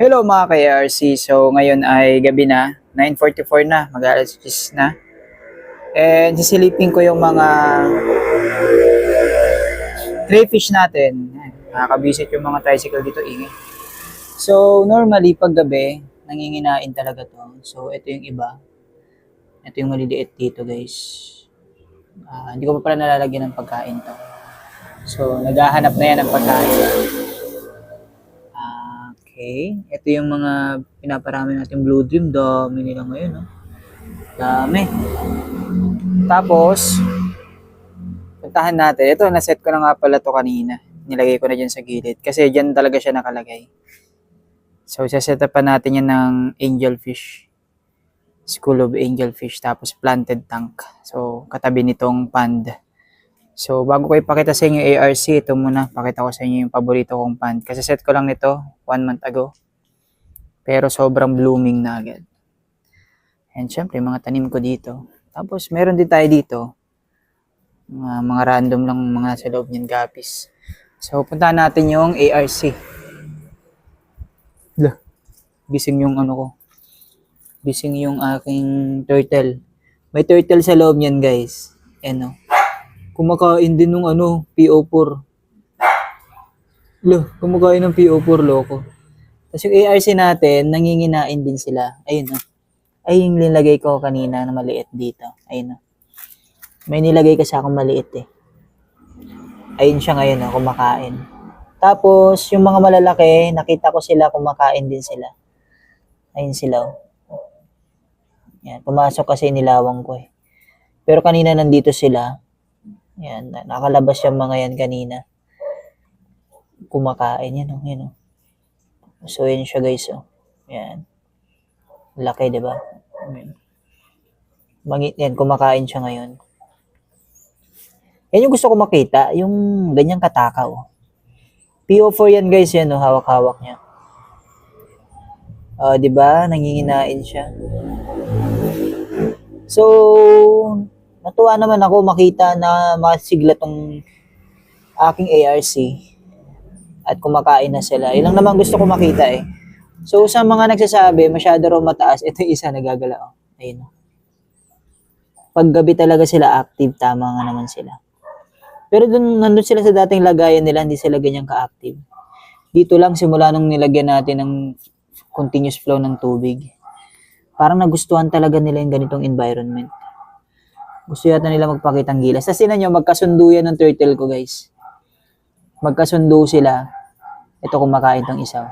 Hello mga ka-ARC. So ngayon ay gabi na, 9:44 na, mag-alas 10 na. And sisilipin ko yung mga crayfish natin. Nakakabisit yung mga tricycle dito, ingay. So normally pag gabi, nanginginain talaga to. So ito yung iba. Ito yung maliliit dito guys. Hindi ko pa pala nalalagyan ng pagkain to. So naghahanap na yan ng pagkain. Okay, ito yung mga pinaparami natin Blue Dream. Dami nila ngayon, no? Dami. Tapos, puntahan natin. Ito, naset ko na nga pala to kanina. Nilagay ko na dyan sa gilid. Kasi dyan talaga siya nakalagay. So, sasetapan natin yan ng angelfish. School of angelfish. Tapos, planted tank. So, katabi nitong pond. So, bago ko ipakita sa inyo yung ARC, ito muna, pakita ko sa inyo yung paborito kong pond. Kasi set ko lang nito 1 month ago. Pero sobrang blooming na agad. And syempre, mga tanim ko dito. Tapos, meron din tayo dito. Mga random lang mga nasa loob niyan, gapis. So, puntahan natin yung ARC. Gising yung ano ko. Gising yung aking turtle. May turtle sa loob niyan, guys. Ano. Kumakain din nung PO4. Kumakain ng PO4, loko. Tapos yung ARC natin, nanginginain din sila. Ayun, ay yung nilagay ko kanina na maliit dito. Ayun, may nilagay kasi akong maliit eh. Ayun siya ngayon, kumakain. Tapos, yung mga malalaki, nakita ko sila, kumakain din sila. Ayun sila. Yan, pumasok kasi nilawang ko eh. Pero kanina nandito sila. Yan, nakalabas yung mga yan kanina. Kumakain yan, yan. So, yun siya guys, Yan. Laki, di ba? Mangit yan, kumakain siya ngayon. Yan yung gusto ko makita, yung ganyang katakaw. PO4 yan guys, yan, hawak-hawak niya. Di ba? Nanginginain siya. So, natuwa naman ako makita na masigla tong aking ARC at kumakain na sila. Ilang naman gusto ko makita eh. So sa mga nagsasabi masyado raw mataas, ito yung isa nagagala. Ayun. Pag gabi talaga sila active, tama nga naman sila. Pero nandun sila sa dating lagayan nila, hindi sila ganyan ka-active. Dito lang simula nung nilagyan natin ng continuous flow ng tubig. Parang nagustuhan talaga nila yung ganitong environment. Gusto yata nila magpakitang gilas. Tapos tinan nyo, magkasundo yan ng turtle ko guys. Magkasundo sila. Ito kumakain tong isa.